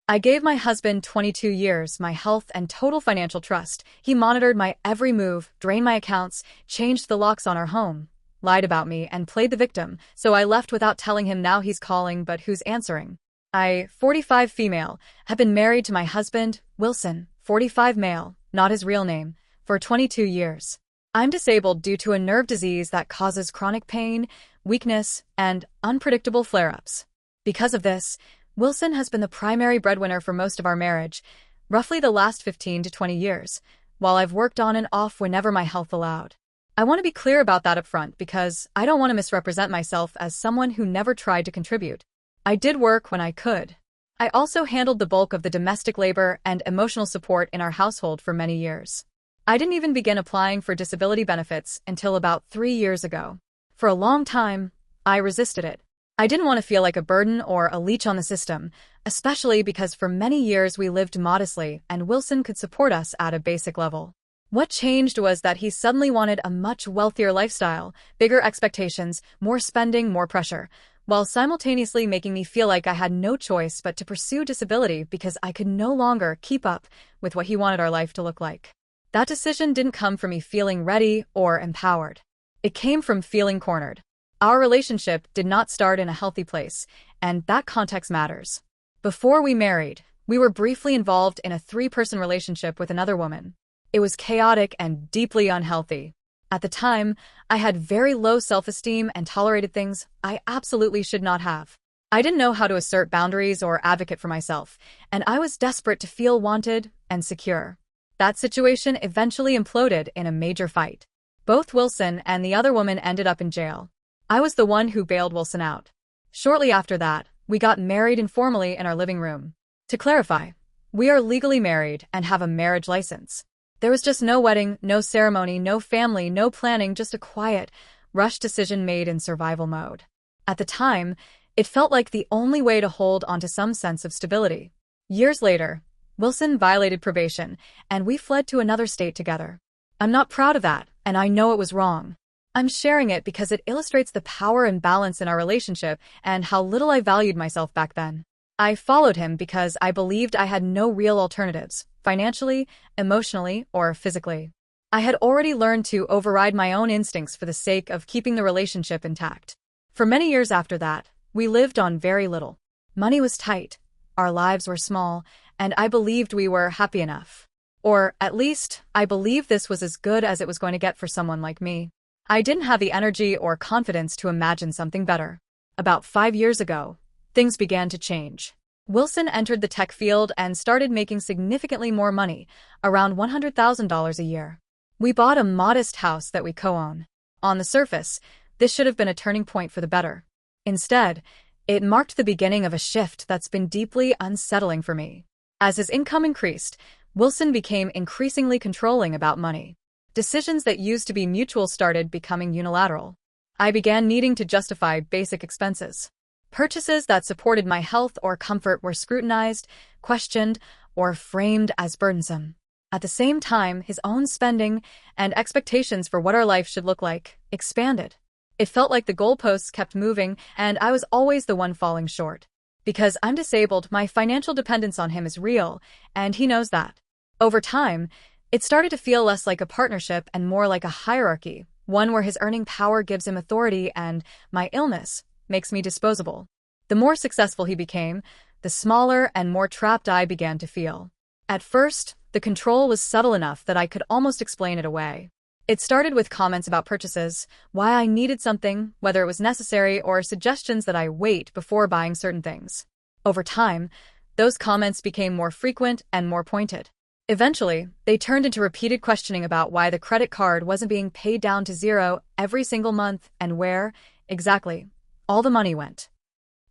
I gave my husband 22 years, my health, and total financial trust. He monitored my every move, drained my accounts, changed the locks on our home, lied about me, and played the victim, so I left without telling him. Now he's calling, but who's answering? 45 female, have been married to my husband, Wilson, 45 male, not his real name, for 22 years. I'm disabled due to a nerve disease that causes chronic pain, weakness, and unpredictable flare-ups. Because of this, Wilson has been the primary breadwinner for most of our marriage, roughly the last 15 to 20 years, while I've worked on and off whenever my health allowed. I want to be clear about that up front because I don't want to misrepresent myself as someone who never tried to contribute. I did work when I could. I also handled the bulk of the domestic labor and emotional support in our household for many years. I didn't even begin applying for disability benefits until about 3 years ago. For a long time, I resisted it. I didn't want to feel like a burden or a leech on the system, especially because for many years we lived modestly and Wilson could support us at a basic level. What changed was that he suddenly wanted a much wealthier lifestyle, bigger expectations, more spending, more pressure, while simultaneously making me feel like I had no choice but to pursue disability because I could no longer keep up with what he wanted our life to look like. That decision didn't come from me feeling ready or empowered. It came from feeling cornered. Our relationship did not start in a healthy place, and that context matters. Before we married, we were briefly involved in a 3-person relationship with another woman. It was chaotic and deeply unhealthy. At the time, I had very low self-esteem and tolerated things I absolutely should not have. I didn't know how to assert boundaries or advocate for myself, and I was desperate to feel wanted and secure. That situation eventually imploded in a major fight. Both Wilson and the other woman ended up in jail. I was the one who bailed Wilson out. Shortly after that, we got married informally in our living room. To clarify, we are legally married and have a marriage license. There was just no wedding, no ceremony, no family, no planning, just a quiet, rushed decision made in survival mode. At the time, it felt like the only way to hold onto some sense of stability. Years later, Wilson violated probation, and we fled to another state together. I'm not proud of that, and I know it was wrong. I'm sharing it because it illustrates the power and balance in our relationship and how little I valued myself back then. I followed him because I believed I had no real alternatives, financially, emotionally, or physically. I had already learned to override my own instincts for the sake of keeping the relationship intact. For many years after that, we lived on very little. Money was tight, our lives were small, and I believed we were happy enough. Or, at least, I believed this was as good as it was going to get for someone like me. I didn't have the energy or confidence to imagine something better. About 5 years ago, things began to change. Wilson entered the tech field and started making significantly more money, around $100,000 a year. We bought a modest house that we co-own. On the surface, this should have been a turning point for the better. Instead, it marked the beginning of a shift that's been deeply unsettling for me. As his income increased, Wilson became increasingly controlling about money. Decisions that used to be mutual started becoming unilateral. I began needing to justify basic expenses. Purchases that supported my health or comfort were scrutinized, questioned, or framed as burdensome. At the same time, his own spending and expectations for what our life should look like expanded. It felt like the goalposts kept moving, and I was always the one falling short. Because I'm disabled, my financial dependence on him is real, and he knows that. Over time, it started to feel less like a partnership and more like a hierarchy, one where his earning power gives him authority and my illness makes me disposable. The more successful he became, the smaller and more trapped I began to feel. At first, the control was subtle enough that I could almost explain it away. It started with comments about purchases, why I needed something, whether it was necessary, or suggestions that I wait before buying certain things. Over time, those comments became more frequent and more pointed. Eventually, they turned into repeated questioning about why the credit card wasn't being paid down to zero every single month and where, exactly, all the money went.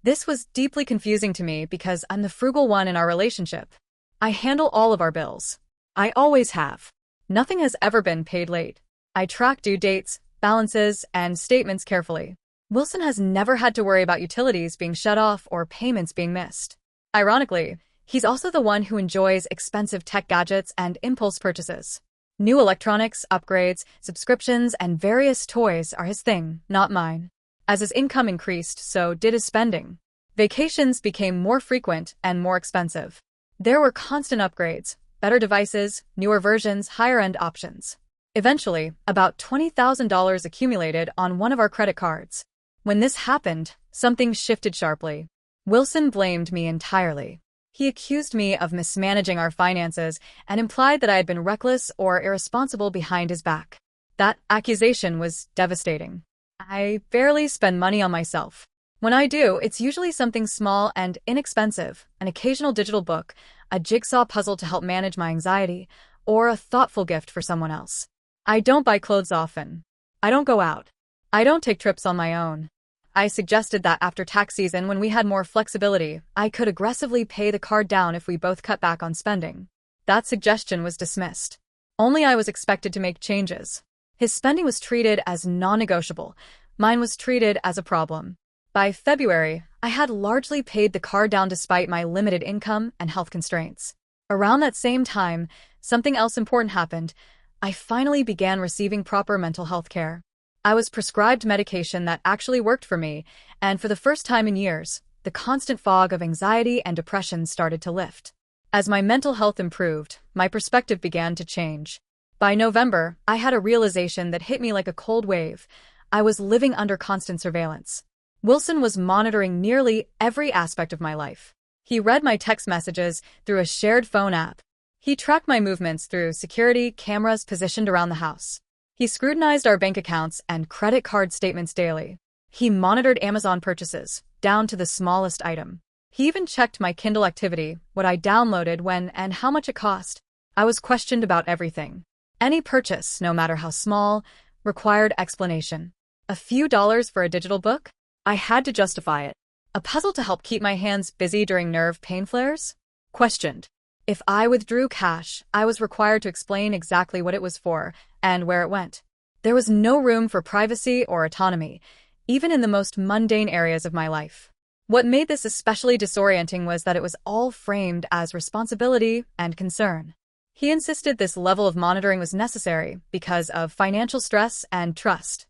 This was deeply confusing to me because I'm the frugal one in our relationship. I handle all of our bills. I always have. Nothing has ever been paid late. I track due dates, balances, and statements carefully. Wilson has never had to worry about utilities being shut off or payments being missed. Ironically, he's also the one who enjoys expensive tech gadgets and impulse purchases. New electronics, upgrades, subscriptions, and various toys are his thing, not mine. As his income increased, so did his spending. Vacations became more frequent and more expensive. There were constant upgrades, better devices, newer versions, higher-end options. Eventually, about $20,000 accumulated on one of our credit cards. When this happened, something shifted sharply. Wilson blamed me entirely. He accused me of mismanaging our finances and implied that I had been reckless or irresponsible behind his back. That accusation was devastating. I barely spend money on myself. When I do, it's usually something small and inexpensive, an occasional digital book, a jigsaw puzzle to help manage my anxiety, or a thoughtful gift for someone else. I don't buy clothes often. I don't go out. I don't take trips on my own. I suggested that after tax season, when we had more flexibility, I could aggressively pay the card down if we both cut back on spending. That suggestion was dismissed. Only I was expected to make changes. His spending was treated as non-negotiable. Mine was treated as a problem. By February, I had largely paid the card down despite my limited income and health constraints. Around that same time, something else important happened. I finally began receiving proper mental health care. I was prescribed medication that actually worked for me, and for the first time in years, the constant fog of anxiety and depression started to lift. As my mental health improved, my perspective began to change. By November, I had a realization that hit me like a cold wave. I was living under constant surveillance. Wilson was monitoring nearly every aspect of my life. He read my text messages through a shared phone app. He tracked my movements through security cameras positioned around the house. He scrutinized our bank accounts and credit card statements daily. He monitored Amazon purchases, down to the smallest item. He even checked my Kindle activity, what I downloaded, when, and how much it cost. I was questioned about everything. Any purchase, no matter how small, required explanation. A few dollars for a digital book? I had to justify it. A puzzle to help keep my hands busy during nerve pain flares? Questioned. If I withdrew cash, I was required to explain exactly what it was for and where it went. There was no room for privacy or autonomy, even in the most mundane areas of my life. What made this especially disorienting was that it was all framed as responsibility and concern. He insisted this level of monitoring was necessary because of financial stress and trust.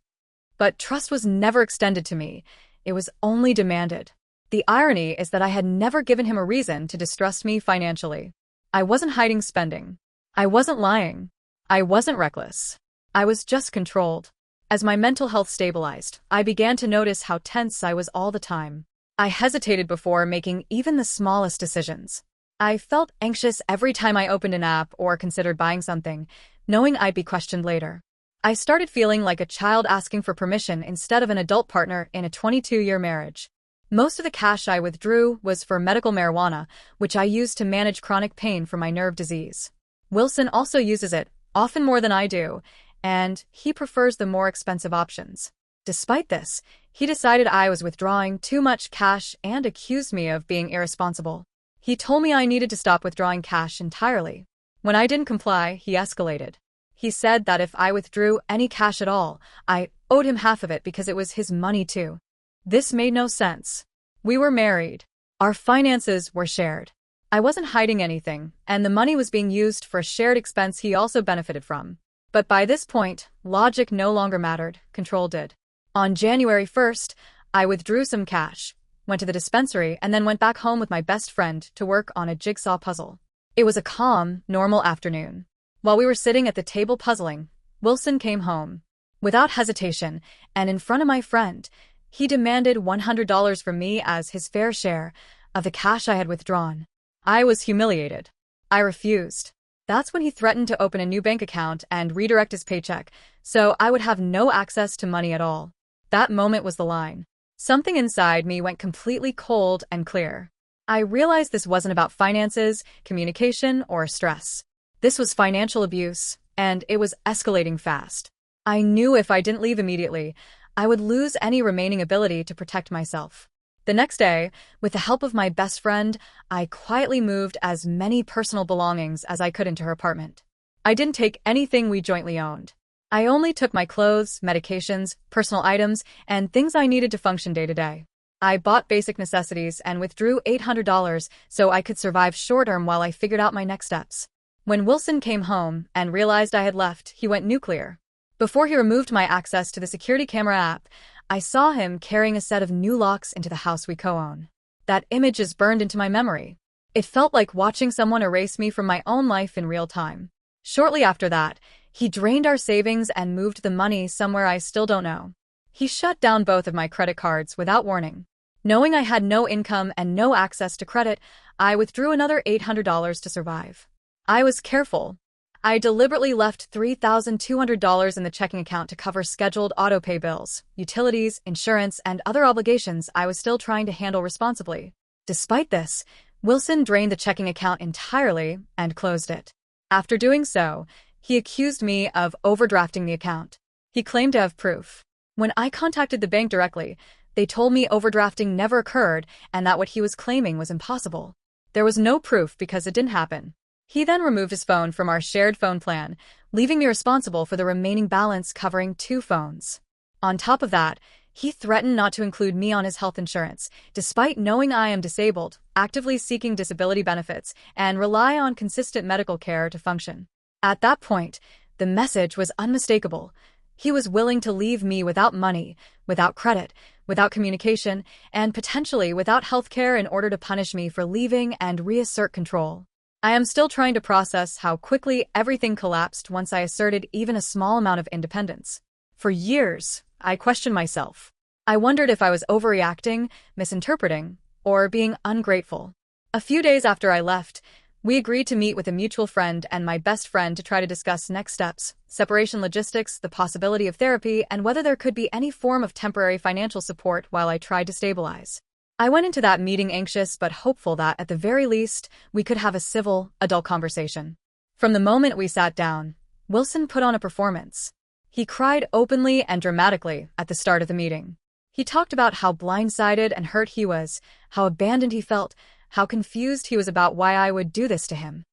But trust was never extended to me. It was only demanded. The irony is that I had never given him a reason to distrust me financially. I wasn't hiding spending. I wasn't lying. I wasn't reckless. I was just controlled. As my mental health stabilized, I began to notice how tense I was all the time. I hesitated before making even the smallest decisions. I felt anxious every time I opened an app or considered buying something, knowing I'd be questioned later. I started feeling like a child asking for permission instead of an adult partner in a 22-year marriage. Most of the cash I withdrew was for medical marijuana, which I used to manage chronic pain from my nerve disease. Wilson also uses it, often more than I do, and he prefers the more expensive options. Despite this, he decided I was withdrawing too much cash and accused me of being irresponsible. He told me I needed to stop withdrawing cash entirely. When I didn't comply, he escalated. He said that if I withdrew any cash at all, I owed him half of it because it was his money too. This made no sense. We were married. Our finances were shared. I wasn't hiding anything, and the money was being used for a shared expense he also benefited from. But by this point, logic no longer mattered, control did. On January 1st, I withdrew some cash, went to the dispensary, and then went back home with my best friend to work on a jigsaw puzzle. It was a calm, normal afternoon. While we were sitting at the table puzzling, Wilson came home. Without hesitation, and in front of my friend, he demanded $100 from me as his fair share of the cash I had withdrawn. I was humiliated. I refused. That's when he threatened to open a new bank account and redirect his paycheck, so I would have no access to money at all. That moment was the line. Something inside me went completely cold and clear. I realized this wasn't about finances, communication, or stress. This was financial abuse, and it was escalating fast. I knew if I didn't leave immediately, I would lose any remaining ability to protect myself. The next day, with the help of my best friend, I quietly moved as many personal belongings as I could into her apartment. I didn't take anything we jointly owned. I only took my clothes, medications, personal items, and things I needed to function day to day. I bought basic necessities and withdrew $800 so I could survive short-term while I figured out my next steps. When Wilson came home and realized I had left, he went nuclear. Before he removed my access to the security camera app, I saw him carrying a set of new locks into the house we co-own. That image is burned into my memory. It felt like watching someone erase me from my own life in real time. Shortly after that, he drained our savings and moved the money somewhere I still don't know. He shut down both of my credit cards without warning. Knowing I had no income and no access to credit, I withdrew another $800 to survive. I was careful. I deliberately left $3,200 in the checking account to cover scheduled autopay bills, utilities, insurance, and other obligations I was still trying to handle responsibly. Despite this, Wilson drained the checking account entirely and closed it. After doing so, he accused me of overdrafting the account. He claimed to have proof. When I contacted the bank directly, they told me overdrafting never occurred and that what he was claiming was impossible. There was no proof because it didn't happen. He then removed his phone from our shared phone plan, leaving me responsible for the remaining balance covering 2 phones. On top of that, he threatened not to include me on his health insurance, despite knowing I am disabled, actively seeking disability benefits, and rely on consistent medical care to function. At that point, the message was unmistakable. He was willing to leave me without money, without credit, without communication, and potentially without health care in order to punish me for leaving and reassert control. I am still trying to process how quickly everything collapsed once I asserted even a small amount of independence. For years, I questioned myself. I wondered if I was overreacting, misinterpreting, or being ungrateful. A few days after I left, we agreed to meet with a mutual friend and my best friend to try to discuss next steps, separation logistics, the possibility of therapy, and whether there could be any form of temporary financial support while I tried to stabilize. I went into that meeting anxious but hopeful that, at the very least, we could have a civil, adult conversation. From the moment we sat down, Wilson put on a performance. He cried openly and dramatically at the start of the meeting. He talked about how blindsided and hurt he was, how abandoned he felt, how confused he was about why I would do this to him.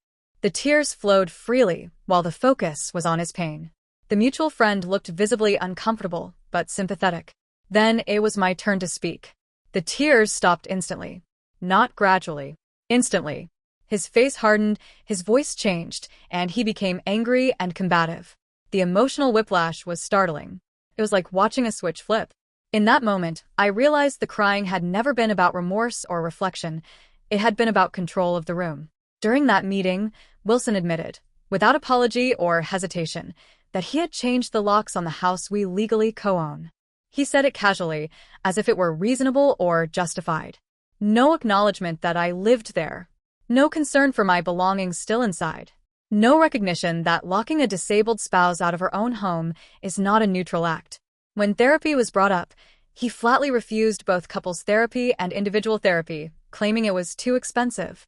The tears flowed freely, while the focus was on his pain. The mutual friend looked visibly uncomfortable, but sympathetic. Then it was my turn to speak. The tears stopped instantly. Not gradually. Instantly. His face hardened, his voice changed, and he became angry and combative. The emotional whiplash was startling. It was like watching a switch flip. In that moment, I realized the crying had never been about remorse or reflection. It had been about control of the room. During that meeting, Wilson admitted, without apology or hesitation, that he had changed the locks on the house we legally co-own. He said it casually, as if it were reasonable or justified. No acknowledgement that I lived there. No concern for my belongings still inside. No recognition that locking a disabled spouse out of her own home is not a neutral act. When therapy was brought up, he flatly refused both couples therapy and individual therapy, claiming it was too expensive.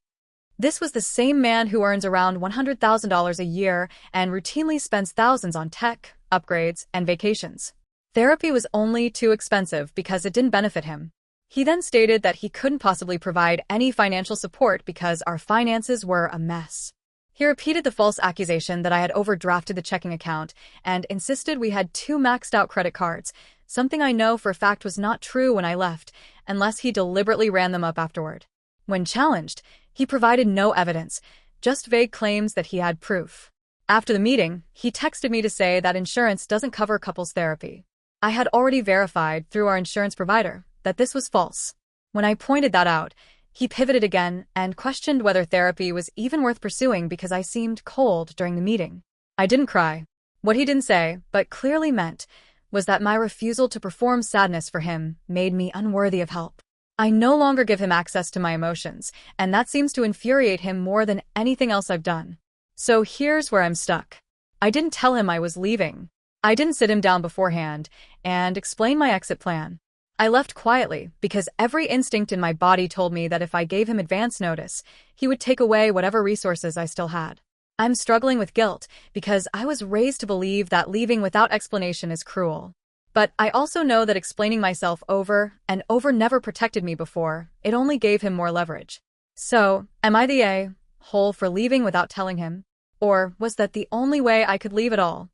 This was the same man who earns around $100,000 a year and routinely spends thousands on tech, upgrades, and vacations. Therapy was only too expensive because it didn't benefit him. He then stated that he couldn't possibly provide any financial support because our finances were a mess. He repeated the false accusation that I had overdrafted the checking account and insisted we had 2 maxed-out credit cards, something I know for a fact was not true when I left, unless he deliberately ran them up afterward. When challenged, he provided no evidence, just vague claims that he had proof. After the meeting, he texted me to say that insurance doesn't cover couples therapy. I had already verified through our insurance provider that this was false. When I pointed that out, he pivoted again and questioned whether therapy was even worth pursuing because I seemed cold during the meeting. I didn't cry. What he didn't say, but clearly meant, was that my refusal to perform sadness for him made me unworthy of help. I no longer give him access to my emotions, and that seems to infuriate him more than anything else I've done. So here's where I'm stuck. I didn't tell him I was leaving. I didn't sit him down beforehand and explain my exit plan. I left quietly because every instinct in my body told me that if I gave him advance notice, he would take away whatever resources I still had. I'm struggling with guilt because I was raised to believe that leaving without explanation is cruel. But I also know that explaining myself over and over never protected me before. It only gave him more leverage. So, am I the a-hole for leaving without telling him? Or was that the only way I could leave at all?